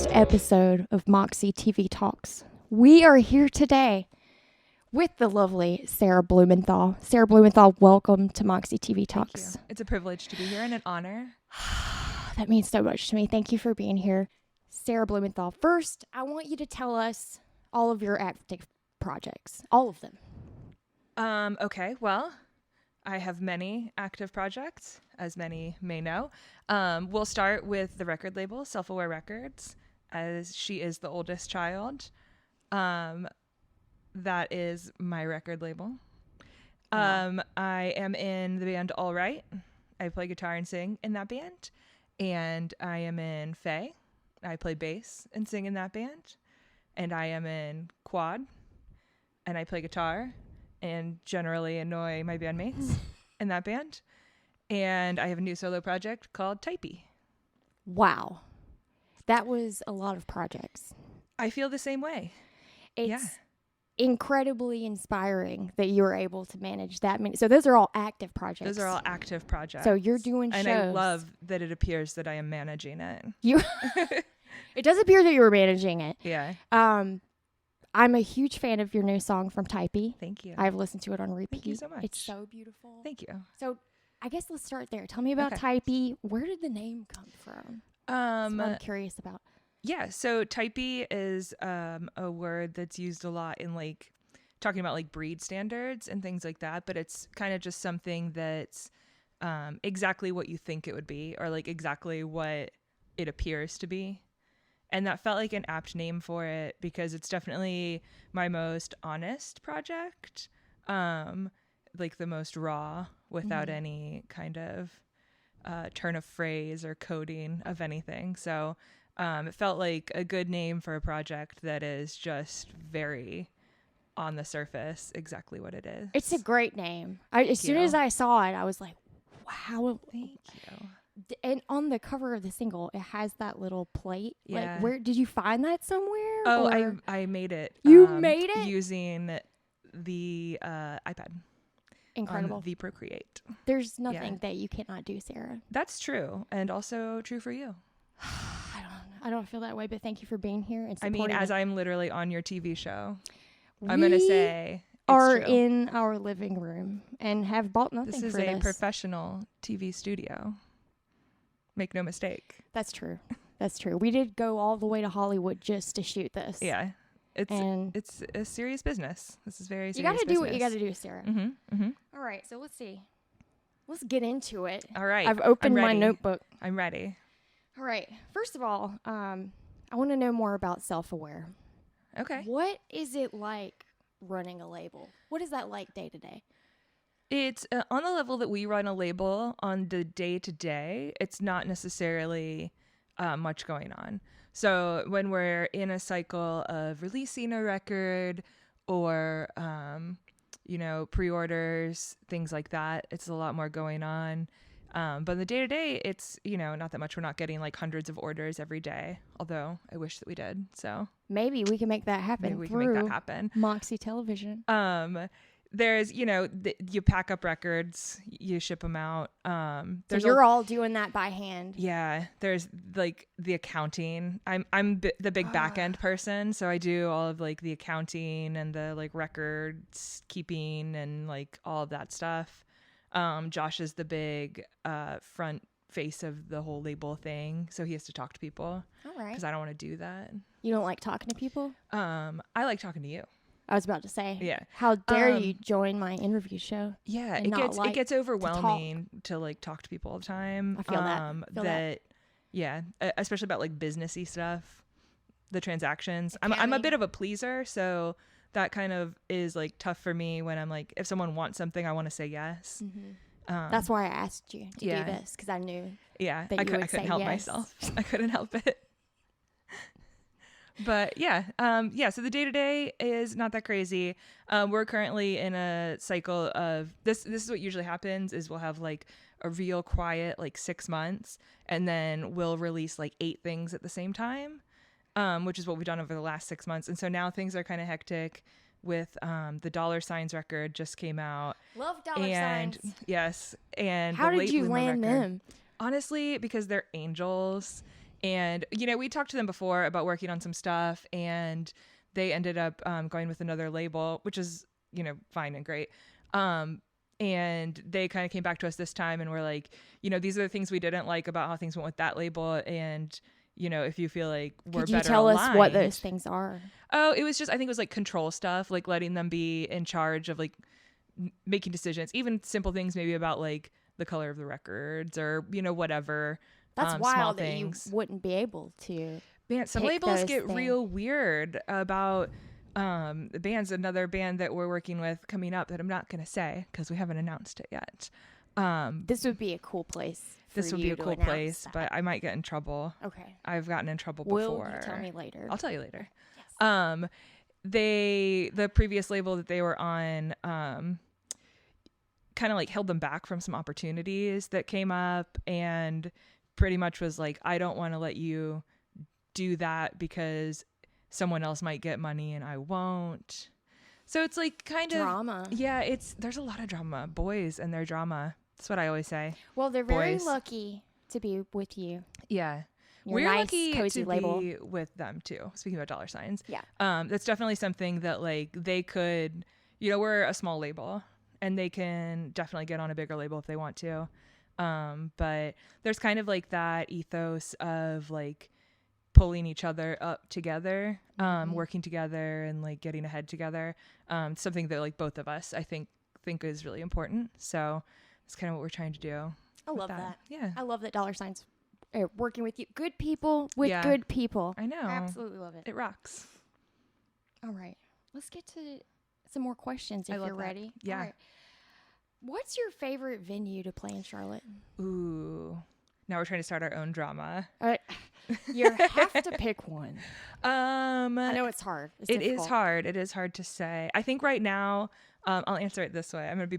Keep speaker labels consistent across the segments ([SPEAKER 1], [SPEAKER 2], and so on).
[SPEAKER 1] first episode of Moxie TV Talks. We are here today with the lovely Sarah Blumenthal. Sarah Blumenthal, welcome to Moxie TV Talks.
[SPEAKER 2] Thank you. It's a privilege to be here and an honor.
[SPEAKER 1] That means so much to me. Thank you for being here. Sarah Blumenthal, first, I want you to tell us all of your active projects. All of them.
[SPEAKER 2] Okay, well, I have many active projects, as many may know. We'll start with the record label, Self-Aware Records, as she is the oldest child. That is my record label. I am in the band All Right. I play guitar and sing in that band. And I am in Faye. I play bass and sing in that band. And I am in Quad. And I play guitar and generally annoy my bandmates in that band. And I have a new solo project called Typey.
[SPEAKER 1] Wow. That was a lot of projects.
[SPEAKER 2] I feel the same way.
[SPEAKER 1] It's incredibly inspiring that you were able to manage that many. So those are all active projects.
[SPEAKER 2] Those are all active projects.
[SPEAKER 1] So you're doing shows.
[SPEAKER 2] And I love that it appears that I am managing it.
[SPEAKER 1] It does appear that you were managing it.
[SPEAKER 2] Yeah.
[SPEAKER 1] I'm a huge fan of your new song from Typey.
[SPEAKER 2] Thank you.
[SPEAKER 1] I've listened to it on repeat.
[SPEAKER 2] Thank you so much.
[SPEAKER 1] It's so beautiful.
[SPEAKER 2] Thank you.
[SPEAKER 1] So I guess let's start there. Tell me about Typey. Where did the name come from? That's what I'm curious about.
[SPEAKER 2] Yeah, so Typey is a word that's used a lot in like talking about like breed standards and things like that, but it's kind of just something that's exactly what you think it would be, or like exactly what it appears to be. And that felt like an apt name for it because it's definitely my most honest project, like the most raw, without any kind of turn of phrase or coding of anything. So it felt like a good name for a project that is just very on the surface exactly what it is.
[SPEAKER 1] It's a great name. As soon as I saw it, I was like, wow.
[SPEAKER 2] Thank you.
[SPEAKER 1] And on the cover of the single, it has that little plate.
[SPEAKER 2] Yeah.
[SPEAKER 1] Like, where did you find that somewhere?
[SPEAKER 2] Oh, I made it.
[SPEAKER 1] You made it?
[SPEAKER 2] Using the iPad.
[SPEAKER 1] Incredible.
[SPEAKER 2] The Procreate.
[SPEAKER 1] There's nothing that you cannot do, Sarah.
[SPEAKER 2] That's true. And also true for you.
[SPEAKER 1] I don't feel that way, but thank you for being here. And
[SPEAKER 2] I mean, as
[SPEAKER 1] it.
[SPEAKER 2] I'm literally on your TV show, I'm going to say it's
[SPEAKER 1] are
[SPEAKER 2] true.
[SPEAKER 1] In our living room and have bought nothing for this.
[SPEAKER 2] This is a professional TV studio. Make no mistake.
[SPEAKER 1] That's true. That's true. We did go all the way to Hollywood just to shoot this.
[SPEAKER 2] Yeah. It's a serious business. This is very serious.
[SPEAKER 1] You got to do what you got to do, Sarah.
[SPEAKER 2] Mm-hmm. Mm-hmm.
[SPEAKER 1] All right. So let's see. Let's get into it.
[SPEAKER 2] All right.
[SPEAKER 1] I've opened my notebook.
[SPEAKER 2] I'm ready.
[SPEAKER 1] All right. First of all, I want to know more about Self-Aware.
[SPEAKER 2] Okay.
[SPEAKER 1] What is it like running a label? What is that like day to day?
[SPEAKER 2] It's on the level that we run a label on the day to day. It's not necessarily much going on. So when we're in a cycle of releasing a record or, pre-orders, things like that, it's a lot more going on. But the day to day, it's, not that much. We're not getting like hundreds of orders every day, although I wish that we did. So
[SPEAKER 1] maybe we can make that happen.
[SPEAKER 2] Maybe we can make that happen.
[SPEAKER 1] Moxie Television.
[SPEAKER 2] There's, you pack up records, you ship them out.
[SPEAKER 1] So you're all doing that by hand.
[SPEAKER 2] Yeah. There's like the accounting. I'm the big back end person. So I do all of like the accounting and the like records keeping and like all of that stuff. Josh is the big front face of the whole label thing. So he has to talk to people.
[SPEAKER 1] All right.
[SPEAKER 2] Because I don't want to do that.
[SPEAKER 1] You don't like talking to people?
[SPEAKER 2] I like talking to you.
[SPEAKER 1] I was about to say,
[SPEAKER 2] yeah.
[SPEAKER 1] How dare you join my interview show?
[SPEAKER 2] Yeah, it gets overwhelming to like talk to people all the time.
[SPEAKER 1] I feel that.
[SPEAKER 2] Yeah, especially about like businessy stuff, the transactions. I'm a bit of a pleaser, so that kind of is like tough for me when I'm like, if someone wants something, I want to say yes.
[SPEAKER 1] Mm-hmm. That's why I asked you to do this, because I knew.
[SPEAKER 2] Yeah,
[SPEAKER 1] that
[SPEAKER 2] I couldn't help myself. I couldn't help it. But so the day-to-day is not that crazy. We're currently in a cycle of this is what usually happens is we'll have like a real quiet like 6 months, and then we'll release like 8 things at the same time, which is what we've done over the last 6 months. And so now things are kind of hectic with the Dollar Signs record just came out.
[SPEAKER 1] Love Dollar Signs.
[SPEAKER 2] Yes. And
[SPEAKER 1] how
[SPEAKER 2] the
[SPEAKER 1] did you land
[SPEAKER 2] record.
[SPEAKER 1] them?
[SPEAKER 2] Honestly, because they're angels. And, you know, we talked to them before about working on some stuff, and they ended up going with another label, which is, you know, fine and great. And they kind of came back to us this time and were like, you know, these are the things we didn't like about how things went with that label. And, you know, if you feel like we're
[SPEAKER 1] Could
[SPEAKER 2] better
[SPEAKER 1] you tell
[SPEAKER 2] aligned.
[SPEAKER 1] us what those things are?
[SPEAKER 2] Oh, it was just, I think it was like control stuff, like letting them be in charge of like making decisions, even simple things maybe about like the color of the records or, you know, whatever.
[SPEAKER 1] That's
[SPEAKER 2] small
[SPEAKER 1] wild that
[SPEAKER 2] things.
[SPEAKER 1] you wouldn't be able to.
[SPEAKER 2] Man, some
[SPEAKER 1] pick
[SPEAKER 2] labels
[SPEAKER 1] those
[SPEAKER 2] get
[SPEAKER 1] things.
[SPEAKER 2] real weird about the bands. Another band that we're working with coming up that I'm not going to say because we haven't announced it yet.
[SPEAKER 1] This would be a cool place.
[SPEAKER 2] This would be a cool place, but I might get in trouble.
[SPEAKER 1] Okay.
[SPEAKER 2] I've gotten in trouble
[SPEAKER 1] Will
[SPEAKER 2] before.
[SPEAKER 1] you tell me later?
[SPEAKER 2] I'll tell you later.
[SPEAKER 1] Yes.
[SPEAKER 2] The previous label that they were on, kind of like held them back from some opportunities that came up, and pretty much was like, I don't want to let you do that because someone else might get money and I won't. So it's like kind of
[SPEAKER 1] drama.
[SPEAKER 2] Yeah, there's a lot of drama. Boys and their drama. That's what I always say.
[SPEAKER 1] Well, they're very
[SPEAKER 2] Boys.
[SPEAKER 1] lucky to be with you.
[SPEAKER 2] Yeah.
[SPEAKER 1] Your
[SPEAKER 2] We're
[SPEAKER 1] nice,
[SPEAKER 2] lucky
[SPEAKER 1] cozy
[SPEAKER 2] to
[SPEAKER 1] label.
[SPEAKER 2] be with them too. Speaking about dollar signs.
[SPEAKER 1] Yeah.
[SPEAKER 2] That's definitely something that like they could, you know, we're a small label and they can definitely get on a bigger label if they want to. But there's kind of like that ethos of like pulling each other up together, working together and like getting ahead together. Something that like both of us, I think is really important. So it's kind of what we're trying to do.
[SPEAKER 1] I love that.
[SPEAKER 2] Yeah.
[SPEAKER 1] I love that dollar signs are working with you. Good people with
[SPEAKER 2] Yeah.
[SPEAKER 1] good people.
[SPEAKER 2] I know.
[SPEAKER 1] I absolutely love it.
[SPEAKER 2] It rocks.
[SPEAKER 1] All right. Let's get to some more questions if
[SPEAKER 2] I love
[SPEAKER 1] you're
[SPEAKER 2] that.
[SPEAKER 1] ready.
[SPEAKER 2] Yeah.
[SPEAKER 1] All right. What's your favorite venue to play in Charlotte?
[SPEAKER 2] Ooh. Now we're trying to start our own drama.
[SPEAKER 1] You have to pick one. I
[SPEAKER 2] I
[SPEAKER 1] know it's hard. It's
[SPEAKER 2] It
[SPEAKER 1] difficult.
[SPEAKER 2] is hard. It is hard to say. I think right now, I'll answer it this way. I'm going to be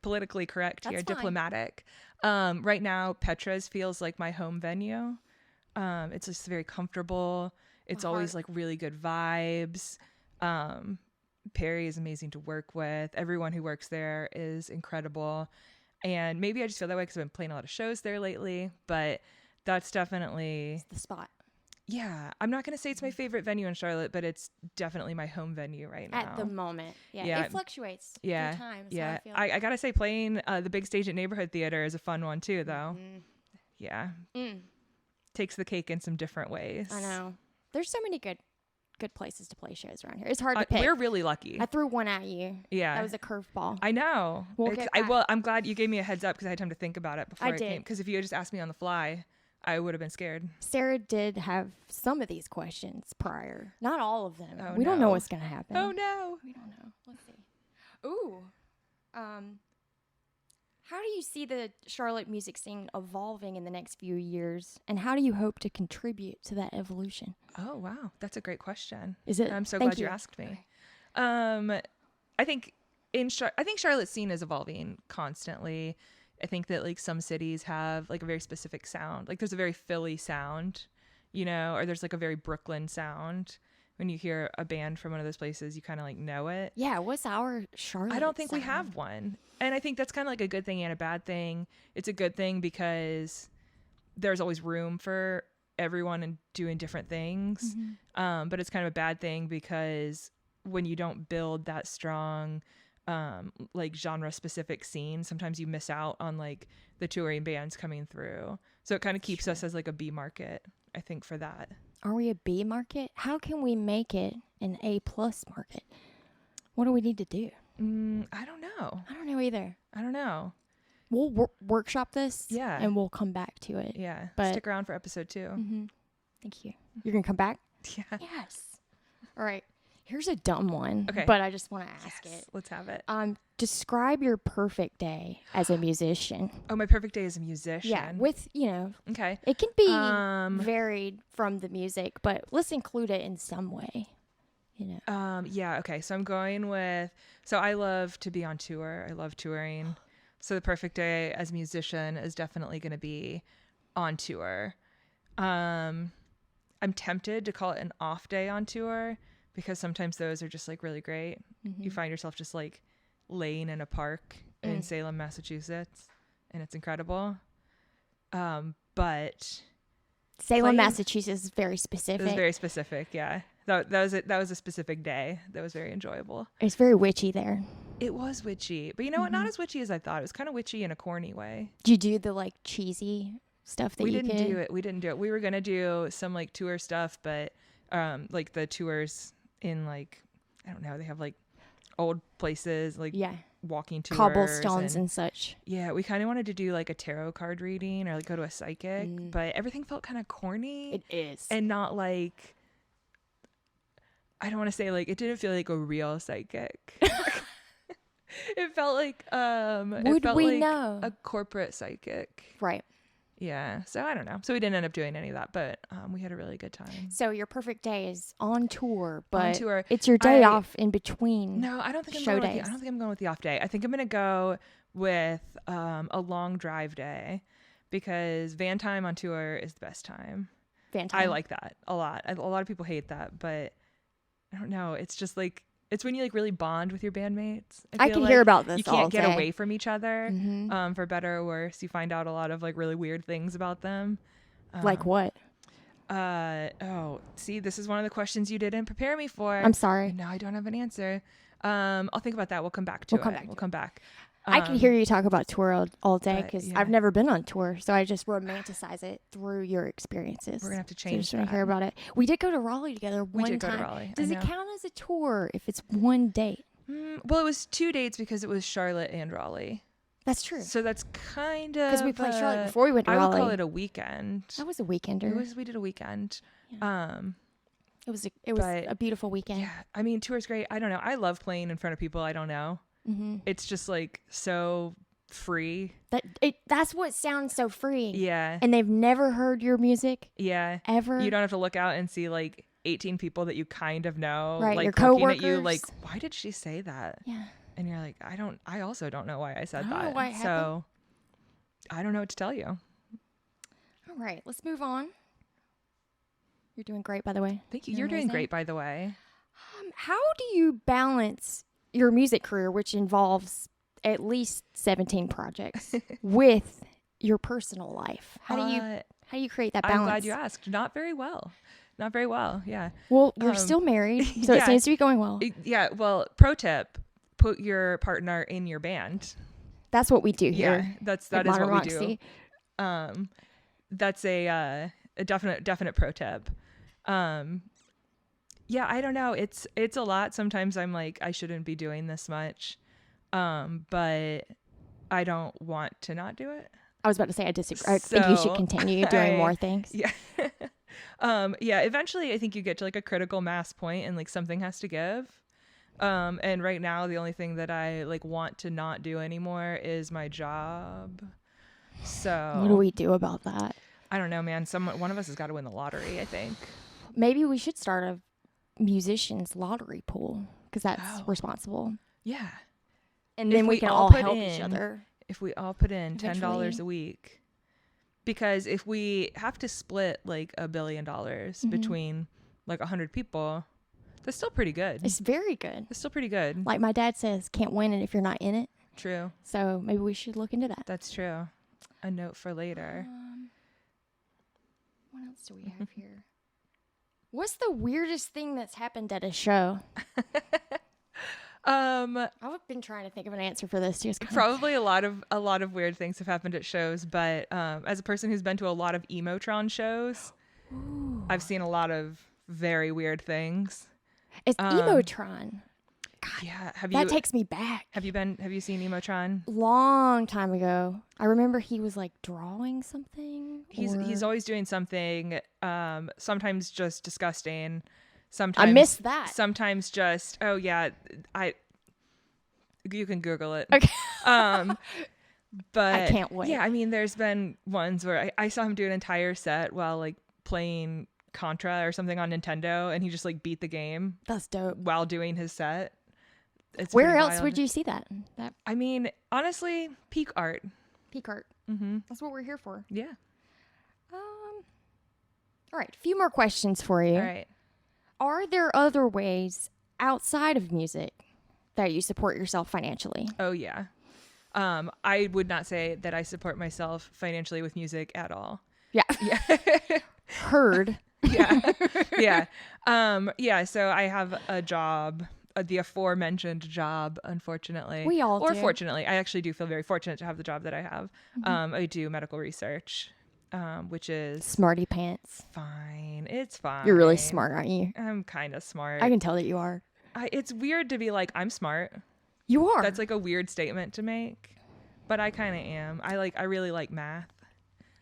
[SPEAKER 2] politically correct here,
[SPEAKER 1] That's fine.
[SPEAKER 2] diplomatic. Right now, Petra's feels like my home venue. It's just very comfortable. It's
[SPEAKER 1] My
[SPEAKER 2] always
[SPEAKER 1] heart.
[SPEAKER 2] like really good vibes. Perry is amazing to work with. Everyone who works there is incredible. And maybe I just feel that way because I've been playing a lot of shows there lately, but that's definitely,
[SPEAKER 1] It's the spot.
[SPEAKER 2] yeah, I'm not going to say it's my favorite venue in Charlotte, but it's definitely my home venue right now.
[SPEAKER 1] At the moment. Yeah.
[SPEAKER 2] Yeah.
[SPEAKER 1] It fluctuates
[SPEAKER 2] Yeah.
[SPEAKER 1] through time. Is
[SPEAKER 2] Yeah.
[SPEAKER 1] How I feel.
[SPEAKER 2] I got to say playing the big stage at Neighborhood Theater is a fun one too, though. Yeah. Takes the cake in some different ways.
[SPEAKER 1] I know. There's so many good places to play shows around here. It's hard to pick.
[SPEAKER 2] We're really lucky.
[SPEAKER 1] I threw one at you.
[SPEAKER 2] Yeah.
[SPEAKER 1] That was a curveball.
[SPEAKER 2] I know.
[SPEAKER 1] We'll get back.
[SPEAKER 2] I'm glad you gave me a heads up because I had time to think about it before
[SPEAKER 1] I
[SPEAKER 2] it
[SPEAKER 1] did.
[SPEAKER 2] came. Because if you had just asked me on the fly, I would have been scared.
[SPEAKER 1] Sarah did have some of these questions prior. Not all of them.
[SPEAKER 2] Oh,
[SPEAKER 1] we don't know
[SPEAKER 2] no.
[SPEAKER 1] what's going to happen.
[SPEAKER 2] Oh no.
[SPEAKER 1] We don't know. Let's see. Ooh. How do you see the Charlotte music scene evolving in the next few years? And how do you hope to contribute to that evolution?
[SPEAKER 2] Oh wow, that's a great question.
[SPEAKER 1] Is it?
[SPEAKER 2] I'm so
[SPEAKER 1] Thank
[SPEAKER 2] glad you
[SPEAKER 1] you.
[SPEAKER 2] asked me. I think I think Charlotte's scene is evolving constantly. I think that like some cities have like a very specific sound. Like there's a very Philly sound, you know, or there's like a very Brooklyn sound. When you hear a band from one of those places, you kind of like know it.
[SPEAKER 1] Yeah, what's our Charlotte
[SPEAKER 2] I don't think we
[SPEAKER 1] sound?
[SPEAKER 2] have one. And I think that's kind of like a good thing and a bad thing. It's a good thing because there's always room for everyone and doing different things. But it's kind of a bad thing because when you don't build that strong like genre specific scene, sometimes you miss out on like the touring bands coming through. So it kind of keeps us as like a B market, I think, for that.
[SPEAKER 1] Are we a B market? How can we make it an A plus market? What do we need to do?
[SPEAKER 2] I don't know.
[SPEAKER 1] I don't know either.
[SPEAKER 2] I don't know.
[SPEAKER 1] We'll workshop this.
[SPEAKER 2] Yeah.
[SPEAKER 1] And we'll come back to it.
[SPEAKER 2] Yeah.
[SPEAKER 1] But-
[SPEAKER 2] Stick around for episode 2.
[SPEAKER 1] Thank you. You're going to come back?
[SPEAKER 2] Yeah.
[SPEAKER 1] Yes. All right. Here's a dumb one.
[SPEAKER 2] Okay.
[SPEAKER 1] But I just want to ask
[SPEAKER 2] Yes,
[SPEAKER 1] it.
[SPEAKER 2] let's have it.
[SPEAKER 1] Describe your perfect day as a musician.
[SPEAKER 2] Oh, my perfect day as a musician.
[SPEAKER 1] Yeah. With,
[SPEAKER 2] Okay.
[SPEAKER 1] it can be
[SPEAKER 2] Um,
[SPEAKER 1] varied from the music, but let's include it in some way.
[SPEAKER 2] Yeah, okay. So I'm going with, so I love to be on tour. I love touring. So the perfect day as a musician is definitely going to be on tour. I'm tempted to call it an off day on tour because sometimes those are just like really great. You find yourself just like laying in a park in Salem, Massachusetts, and it's incredible. But
[SPEAKER 1] Salem, Massachusetts is very specific.
[SPEAKER 2] It was very specific. Yeah. That was a specific day. That was very enjoyable.
[SPEAKER 1] It's very witchy there.
[SPEAKER 2] It was witchy, but you know what? Not as witchy as I thought. It was kind of witchy in a corny way.
[SPEAKER 1] Did you do the like cheesy stuff that
[SPEAKER 2] We didn't do it. We didn't do it. We were gonna do some like tour stuff, but like the tours in like, I don't know, they have like old places, like walking tours,
[SPEAKER 1] cobblestones and such.
[SPEAKER 2] Yeah, we kind of wanted to do like a tarot card reading or like go to a psychic, but everything felt kind of corny.
[SPEAKER 1] It is,
[SPEAKER 2] and not like, I don't want to say like, it didn't feel like a real psychic. It felt like a corporate psychic,
[SPEAKER 1] right?
[SPEAKER 2] Yeah, so I don't know. So we didn't end up doing any of that, but we had a really good time.
[SPEAKER 1] So your perfect day is on tour, but
[SPEAKER 2] on tour.
[SPEAKER 1] It's your day off in between.
[SPEAKER 2] No, I don't think I'm going with the off day. I think I'm going to go with a long drive day, because van time on tour is the best time.
[SPEAKER 1] Van time.
[SPEAKER 2] I like that a lot. A lot of people hate that, but I don't know. It's just like, it's when you like really bond with your bandmates.
[SPEAKER 1] I can hear about this.
[SPEAKER 2] You can't get away from each other, for better or worse. You find out a lot of like really weird things about them.
[SPEAKER 1] Like what?
[SPEAKER 2] See, this is one of the questions you didn't prepare me for.
[SPEAKER 1] I'm sorry.
[SPEAKER 2] No, I don't have an answer. I'll think about that. We'll come back to it. We'll come back.
[SPEAKER 1] I can hear you talk about tour all day, because I've never been on tour, so I just romanticize it through your experiences.
[SPEAKER 2] We're gonna have to change.
[SPEAKER 1] So I just want to hear about it. We did go to Raleigh together one time. We did go to Raleigh. Does it count as a tour if it's one date?
[SPEAKER 2] Well, it was 2 dates because it was Charlotte and Raleigh.
[SPEAKER 1] That's true.
[SPEAKER 2] So that's kind of,
[SPEAKER 1] because we played Charlotte before we went to Raleigh.
[SPEAKER 2] I would call it a weekend.
[SPEAKER 1] That was a weekender.
[SPEAKER 2] We did a weekend.
[SPEAKER 1] Yeah. It was a beautiful weekend.
[SPEAKER 2] Yeah, I mean, tour's great. I don't know. I love playing in front of people I don't know. It's just like so free.
[SPEAKER 1] That's what sounds so free.
[SPEAKER 2] Yeah.
[SPEAKER 1] And they've never heard your music.
[SPEAKER 2] Yeah.
[SPEAKER 1] Ever.
[SPEAKER 2] You don't have to look out and see like 18 people that you kind of know,
[SPEAKER 1] right?
[SPEAKER 2] Like
[SPEAKER 1] your coworkers.
[SPEAKER 2] Looking at you, like, why did she say that?
[SPEAKER 1] Yeah.
[SPEAKER 2] And you're like, I also don't know why I said
[SPEAKER 1] I
[SPEAKER 2] that.
[SPEAKER 1] don't know why it happened.
[SPEAKER 2] I don't know what to tell you.
[SPEAKER 1] All right, let's move on. You're doing great, by the way.
[SPEAKER 2] Thank you. You're doing great, by the way.
[SPEAKER 1] How do you balance your music career, which involves at least 17 projects, with your personal life? How do you create that balance?
[SPEAKER 2] I'm glad you asked. Not very well. Yeah.
[SPEAKER 1] Well, we're still married, so it seems to be going well.
[SPEAKER 2] Yeah. Well, pro tip: put your partner in your band.
[SPEAKER 1] That's what we do here.
[SPEAKER 2] Yeah, that is what we do. That's a definite pro tip. Yeah, I don't know. It's a lot. Sometimes I'm like, I shouldn't be doing this much. But I don't want to not do it.
[SPEAKER 1] I was about to say I disagree. I think you should continue doing more things.
[SPEAKER 2] Yeah. Yeah, eventually I think you get to like a critical mass point and like something has to give. And right now the only thing that I like want to not do anymore is my job. So
[SPEAKER 1] what do we do about that?
[SPEAKER 2] I don't know, man. One of us has got to win the lottery, I think.
[SPEAKER 1] Maybe we should start a musicians lottery pool, because that's responsible.
[SPEAKER 2] Yeah.
[SPEAKER 1] And then we can all help each other.
[SPEAKER 2] If we all put in $10 a week. Because if we have to split like $1 billion between like 100 people, that's still pretty good.
[SPEAKER 1] It's very good.
[SPEAKER 2] It's still pretty good.
[SPEAKER 1] Like my dad says, can't win it if you're not in it.
[SPEAKER 2] True.
[SPEAKER 1] So maybe we should look into that.
[SPEAKER 2] That's true. A note for later.
[SPEAKER 1] What else do we have here? What's the weirdest thing that's happened at a show? I've been trying to think of an answer for this too.
[SPEAKER 2] Probably a lot of weird things have happened at shows, but as a person who's been to a lot of Emotron shows, I've seen a lot of very weird things.
[SPEAKER 1] It's Emotron. God,
[SPEAKER 2] yeah,
[SPEAKER 1] that takes me back.
[SPEAKER 2] Have you seen Emotron?
[SPEAKER 1] Long time ago. I remember he was like drawing something.
[SPEAKER 2] He's always doing something. Sometimes just disgusting. Sometimes
[SPEAKER 1] I missed that.
[SPEAKER 2] Sometimes just you can Google it.
[SPEAKER 1] Okay.
[SPEAKER 2] But
[SPEAKER 1] I can't wait.
[SPEAKER 2] Yeah, I mean, there's been ones where I saw him do an entire set while like playing Contra or something on Nintendo, and he just like beat the game.
[SPEAKER 1] That's dope.
[SPEAKER 2] While doing his set. It's
[SPEAKER 1] Where else would you see that?
[SPEAKER 2] I mean, honestly, peak art.
[SPEAKER 1] Peak art.
[SPEAKER 2] Mm-hmm.
[SPEAKER 1] That's what we're here for.
[SPEAKER 2] Yeah.
[SPEAKER 1] All right. A few more questions for you.
[SPEAKER 2] All right.
[SPEAKER 1] Are there other ways outside of music that you support yourself financially?
[SPEAKER 2] Oh, yeah. I would not say that I support myself financially with music at all.
[SPEAKER 1] Yeah.
[SPEAKER 2] Yeah.
[SPEAKER 1] heard.
[SPEAKER 2] Yeah. So I have a job, the aforementioned job, unfortunately.
[SPEAKER 1] We all
[SPEAKER 2] or
[SPEAKER 1] do.
[SPEAKER 2] Fortunately. I actually do feel very fortunate to have the job that I have. I do medical research, which is
[SPEAKER 1] Smarty pants.
[SPEAKER 2] fine. It's fine.
[SPEAKER 1] You're really smart, aren't you?
[SPEAKER 2] I'm kind of smart.
[SPEAKER 1] I can tell that you are.
[SPEAKER 2] It's weird to be like, I'm smart.
[SPEAKER 1] You are.
[SPEAKER 2] That's like a weird statement to make, but I kind of am. I really like math.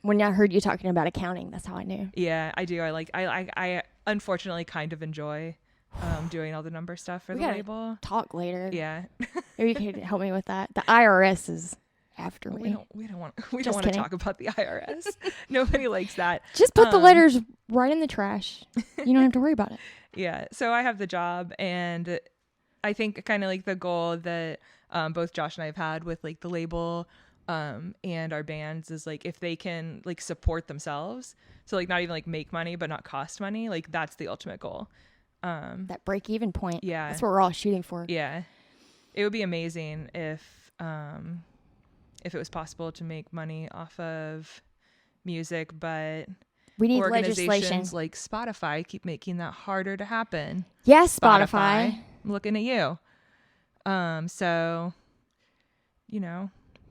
[SPEAKER 1] When I heard you talking about accounting, that's how I knew.
[SPEAKER 2] Yeah, I do. I unfortunately kind of enjoy doing all the number stuff for the label.
[SPEAKER 1] Talk later.
[SPEAKER 2] Yeah.
[SPEAKER 1] Maybe you could help me with that. The IRS is after me.
[SPEAKER 2] We don't want to talk about the IRS. Nobody likes that.
[SPEAKER 1] Just put the letters right in the trash. You don't have to worry about it.
[SPEAKER 2] Yeah. So I have the job, and I think kind of like the goal that both Josh and I have had with like the label and our bands is like if they can like support themselves, so like not even like make money but not cost money, like that's the ultimate goal.
[SPEAKER 1] That break even point.
[SPEAKER 2] Yeah.
[SPEAKER 1] That's what we're all shooting for.
[SPEAKER 2] Yeah. It would be amazing if it was possible to make money off of music, but
[SPEAKER 1] we need
[SPEAKER 2] organizations
[SPEAKER 1] legislation.
[SPEAKER 2] like Spotify keep making that harder to happen.
[SPEAKER 1] Yes, Spotify.
[SPEAKER 2] I'm looking at you. So,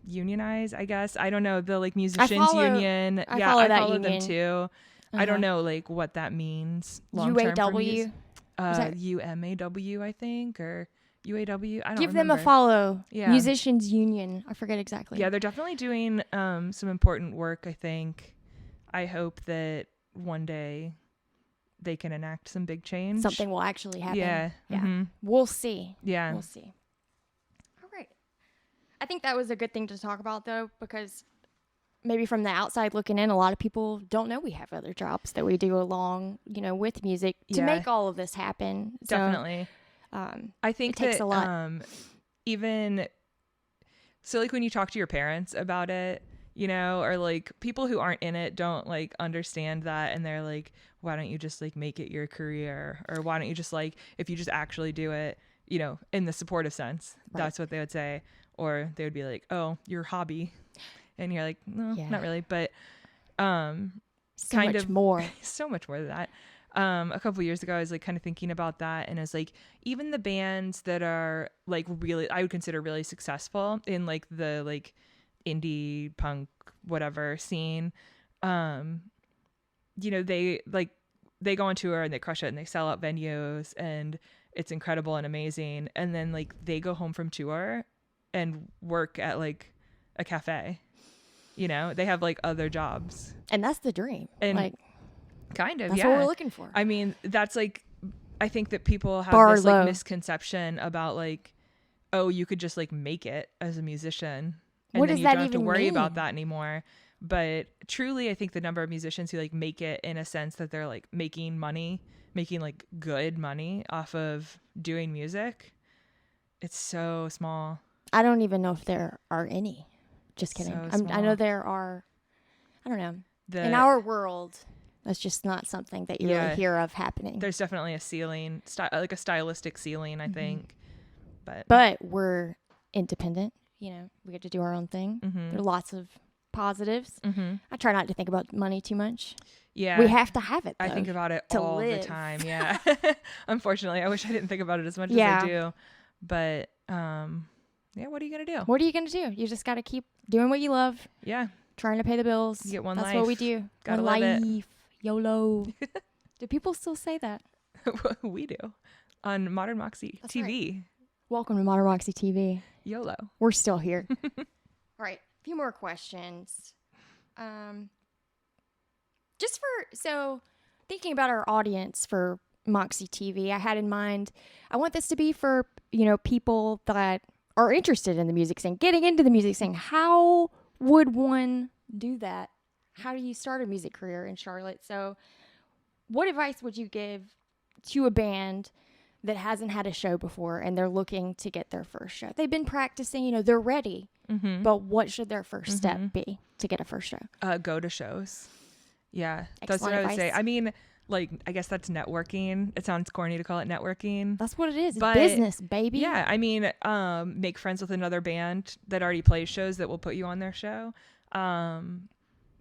[SPEAKER 2] unionize, I guess. I don't know. The like musicians union.
[SPEAKER 1] I follow
[SPEAKER 2] them too. I don't know like what that means.
[SPEAKER 1] UAW.
[SPEAKER 2] UMAW, I think, or UAW. I don't
[SPEAKER 1] Give
[SPEAKER 2] remember.
[SPEAKER 1] them a follow.
[SPEAKER 2] Yeah.
[SPEAKER 1] Musicians Union. I forget exactly.
[SPEAKER 2] Yeah, they're definitely doing some important work, I think. I hope that one day they can enact some big change.
[SPEAKER 1] Something will actually happen.
[SPEAKER 2] Yeah. Mm-hmm.
[SPEAKER 1] We'll see.
[SPEAKER 2] Yeah.
[SPEAKER 1] We'll see. All right. I think that was a good thing to talk about, though, because maybe from the outside looking in, a lot of people don't know we have other jobs that we do along, with music to make all of this happen.
[SPEAKER 2] Definitely. I think
[SPEAKER 1] it takes a lot.
[SPEAKER 2] So like when you talk to your parents about it, or like people who aren't in it don't like understand that, and they're like, why don't you just like make it your career, or why don't you just like, if you just actually do it, in the supportive sense, that's what they would say. Or they would be like, oh, your hobby. And you're like, no, not really. But
[SPEAKER 1] so much more
[SPEAKER 2] than that. A couple of years ago, I was like kind of thinking about that. And I was like, even the bands that are like really, I would consider really successful in like the like indie punk, whatever scene, they go on tour and they crush it and they sell out venues and it's incredible and amazing. And then like they go home from tour and work at like a cafe. They have like other jobs. And
[SPEAKER 1] that's the dream.
[SPEAKER 2] And like kind of,
[SPEAKER 1] that's what we're looking for.
[SPEAKER 2] I mean, that's like, I think that people have this like misconception about like, oh, you could just like make it as a musician. And
[SPEAKER 1] what
[SPEAKER 2] then
[SPEAKER 1] does
[SPEAKER 2] you
[SPEAKER 1] that
[SPEAKER 2] don't have to
[SPEAKER 1] even
[SPEAKER 2] worry
[SPEAKER 1] mean?
[SPEAKER 2] about that anymore. But truly, I think the number of musicians who like make it in a sense that they're like making like good money off of doing music, it's so small.
[SPEAKER 1] I don't even know if there are any. Just kidding. I know there are. I don't know. In our world, that's just not something that you really hear of happening.
[SPEAKER 2] There's definitely a ceiling, like a stylistic ceiling, I think.
[SPEAKER 1] But we're independent. We get to do our own thing. There are lots of positives. I try not to think about money too much.
[SPEAKER 2] Yeah.
[SPEAKER 1] We have to have it, though,
[SPEAKER 2] I think about it all the time. Yeah. Unfortunately, I wish I didn't think about it as much as I do. But, what are you going to do?
[SPEAKER 1] What are you going to do? You just got to keep doing what you love.
[SPEAKER 2] Yeah.
[SPEAKER 1] Trying to pay the bills.
[SPEAKER 2] You get one life.
[SPEAKER 1] That's what we do.
[SPEAKER 2] Gotta
[SPEAKER 1] one
[SPEAKER 2] live
[SPEAKER 1] life.
[SPEAKER 2] it.
[SPEAKER 1] YOLO. Do people still say that?
[SPEAKER 2] We do. On Modern Moxie TV.
[SPEAKER 1] Right. Welcome to Modern Moxie TV.
[SPEAKER 2] YOLO.
[SPEAKER 1] We're still here. All right. A few more questions. So thinking about our audience for Moxie TV, I had in mind, I want this to be for, people that are interested in the music scene, getting into the music scene. How would one do that? How do you start a music career in Charlotte? So what advice would you give to a band that hasn't had a show before and they're looking to get their first show? They've been practicing, they're ready, but what should their first step be to get a first show?
[SPEAKER 2] Go to shows. Yeah,
[SPEAKER 1] Excellent
[SPEAKER 2] that's what I would
[SPEAKER 1] advice.
[SPEAKER 2] say. I mean, like, I guess that's networking. It sounds corny to call it networking.
[SPEAKER 1] That's what it is. It's business, baby.
[SPEAKER 2] Yeah, I mean, make friends with another band that already plays shows that will put you on their show.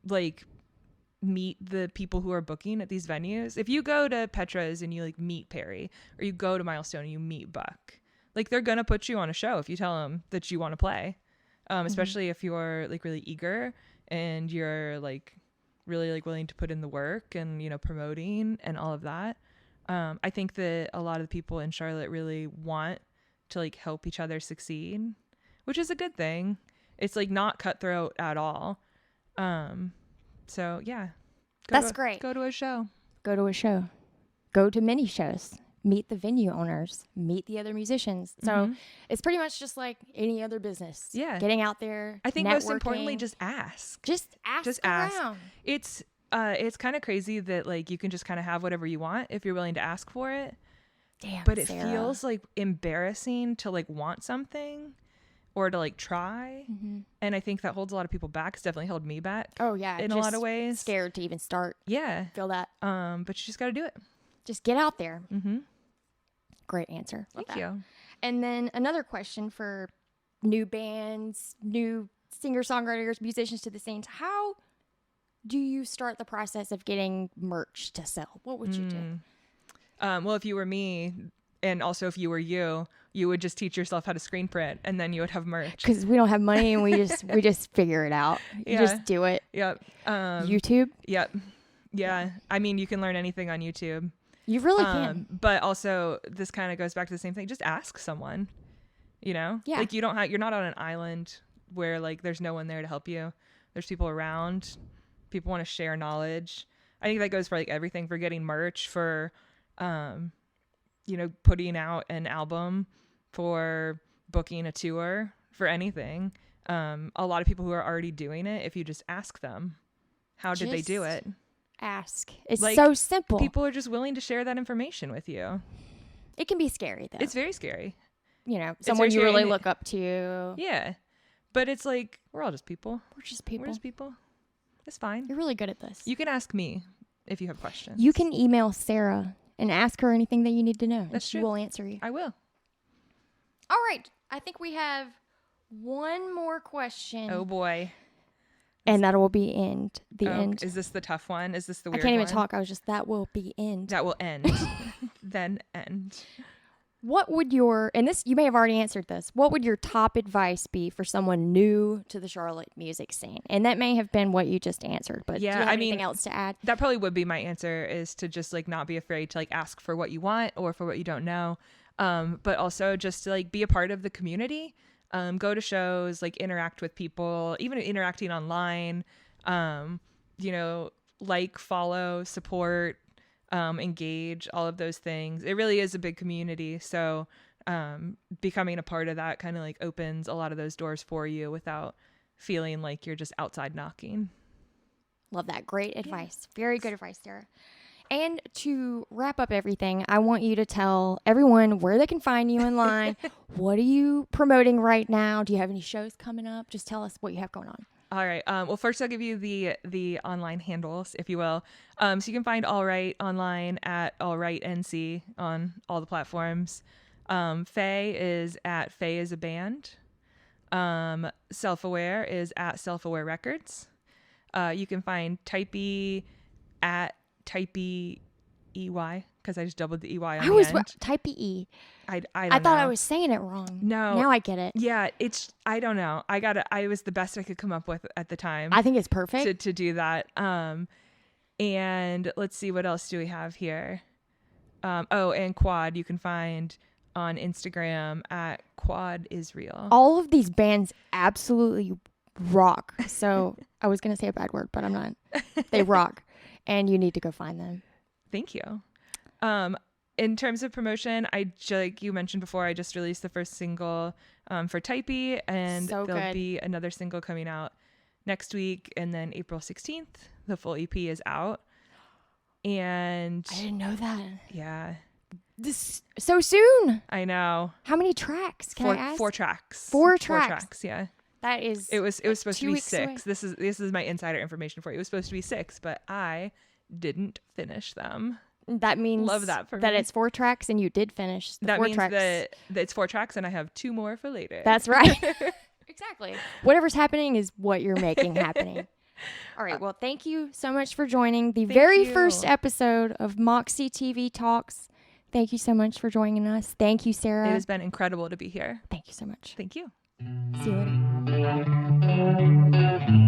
[SPEAKER 2] Like, meet the people who are booking at these venues. If you go to Petra's and you like meet Perry, or you go to Milestone and you meet Buck, like they're gonna put you on a show if you tell them that you want to play, especially if you're like really eager and you're like really like willing to put in the work and, you know, promoting and all of that. I think that a lot of the people in Charlotte really want to like help each other succeed, which is a good thing. It's like not cutthroat at all. So yeah,
[SPEAKER 1] That's great.
[SPEAKER 2] Go to a show.
[SPEAKER 1] Go to a show. Go to many shows. Meet the venue owners. Meet the other musicians. So it's pretty much just like any other business.
[SPEAKER 2] Yeah.
[SPEAKER 1] Getting out there.
[SPEAKER 2] I think
[SPEAKER 1] networking.
[SPEAKER 2] most importantly, just ask.
[SPEAKER 1] Just ask around.
[SPEAKER 2] It's kind of crazy that like you can just kind of have whatever you want if you're willing to ask for it.
[SPEAKER 1] Damn,
[SPEAKER 2] but it
[SPEAKER 1] Sarah.
[SPEAKER 2] feels like embarrassing to like want something or to like try. And I think that holds a lot of people back. It's definitely held me back.
[SPEAKER 1] Oh yeah.
[SPEAKER 2] In a lot of ways.
[SPEAKER 1] Scared to even start.
[SPEAKER 2] Yeah.
[SPEAKER 1] Feel that.
[SPEAKER 2] But you just got to do it.
[SPEAKER 1] Just get out there. Great answer.
[SPEAKER 2] Thank you.
[SPEAKER 1] And then another question for new bands, new singer-songwriters, musicians to the scene. How do you start the process of getting merch to sell? What would you do?
[SPEAKER 2] Well, if you were me, and also if you were you would just teach yourself how to screen print, and then you would have merch.
[SPEAKER 1] Because we don't have money, and we just figure it out. You just do it.
[SPEAKER 2] Yep.
[SPEAKER 1] YouTube.
[SPEAKER 2] Yep. Yeah. I mean, you can learn anything on YouTube.
[SPEAKER 1] You really can.
[SPEAKER 2] But also, this kind of goes back to the same thing. Just ask someone. You know.
[SPEAKER 1] Yeah.
[SPEAKER 2] Like you're not on an island where like there's no one there to help you. There's people around. People want to share knowledge. I think that goes for like everything, for getting merch, for you know, putting out an album, for booking a tour, for anything. A lot of people who are already doing it, if you just ask them, how did they do it?
[SPEAKER 1] Ask. It's
[SPEAKER 2] like,
[SPEAKER 1] so simple.
[SPEAKER 2] People are just willing to share that information with you.
[SPEAKER 1] It can be scary though.
[SPEAKER 2] It's very scary.
[SPEAKER 1] You know, someone you really look up to.
[SPEAKER 2] Yeah. But it's like, we're all just people.
[SPEAKER 1] We're just people.
[SPEAKER 2] We're just people. It's fine.
[SPEAKER 1] You're really good at this.
[SPEAKER 2] You can ask me if you have questions.
[SPEAKER 1] You can email Sarah and ask her anything that you need to know.
[SPEAKER 2] That's
[SPEAKER 1] true. She will answer you.
[SPEAKER 2] I will.
[SPEAKER 1] All right. I think we have one more question.
[SPEAKER 2] Oh boy.
[SPEAKER 1] And that will be the end.
[SPEAKER 2] Is this the tough one? Is this the weird
[SPEAKER 1] one? I can't even
[SPEAKER 2] one?
[SPEAKER 1] talk. I was just, that will be end.
[SPEAKER 2] That will end. Then end.
[SPEAKER 1] What would and this, you may have already answered this. What would your top advice be for someone new to the Charlotte music scene? And that may have been what you just answered, but
[SPEAKER 2] yeah,
[SPEAKER 1] do you have anything else to add?
[SPEAKER 2] That probably would be my answer, is to just like not be afraid to like ask for what you want or for what you don't know. But also just to like be a part of the community. Go to shows, like interact with people, even interacting online, you know, like, follow, support, engage, all of those things. It really is a big community. So becoming a part of that kind of like opens a lot of those doors for you without feeling like you're just outside knocking.
[SPEAKER 1] Love that. Great advice. Very good advice, Sarah. And to wrap up everything, I want you to tell everyone where they can find you online. What are you promoting right now? Do you have any shows coming up? Just tell us what you have going on.
[SPEAKER 2] All right. Well, first I'll give you the online handles, if you will. So you can find All Right online at All Right NC on all the platforms. Faye is at Faye is a Band. Self-Aware is at Self-Aware Records. You can find Typey at Typey EY, because I just doubled the EY on the end.
[SPEAKER 1] Typey E.
[SPEAKER 2] I
[SPEAKER 1] thought I was saying it wrong.
[SPEAKER 2] No.
[SPEAKER 1] Now I get it.
[SPEAKER 2] Yeah, I don't know. I was the best I could come up with at the time.
[SPEAKER 1] I think it's perfect.
[SPEAKER 2] To do that. And let's see, what else do we have here? And Quad, you can find on Instagram at Quad Israel.
[SPEAKER 1] All of these bands absolutely rock. So I was going to say a bad word, but I'm not. They rock. And you need to go find them.
[SPEAKER 2] Thank you. In terms of promotion, like you mentioned before, I just released the first single for Typey, and there'll be another single coming out next week, and then April 16th, the full EP is out. And
[SPEAKER 1] I didn't know that.
[SPEAKER 2] Yeah.
[SPEAKER 1] This so soon.
[SPEAKER 2] I know.
[SPEAKER 1] How many tracks? Can I ask?
[SPEAKER 2] 4 tracks.
[SPEAKER 1] 4 tracks.
[SPEAKER 2] Yeah.
[SPEAKER 1] That is.
[SPEAKER 2] It was supposed to be 6.
[SPEAKER 1] Away.
[SPEAKER 2] This is my insider information for you. It was supposed to be 6, but I didn't finish them.
[SPEAKER 1] That means
[SPEAKER 2] love that for
[SPEAKER 1] that
[SPEAKER 2] me.
[SPEAKER 1] It's 4 tracks and you did finish the
[SPEAKER 2] that
[SPEAKER 1] 4
[SPEAKER 2] means
[SPEAKER 1] tracks.
[SPEAKER 2] that it's 4 tracks and I have 2 more for later.
[SPEAKER 1] That's right. Exactly. Whatever's happening is what you're making happening. All right. Well, thank you so much for joining the very first episode of Moxie TV Talks. Thank you so much for joining us. Thank you, Sarah.
[SPEAKER 2] It has been incredible to be here.
[SPEAKER 1] Thank you so much.
[SPEAKER 2] Thank you.
[SPEAKER 1] See you later.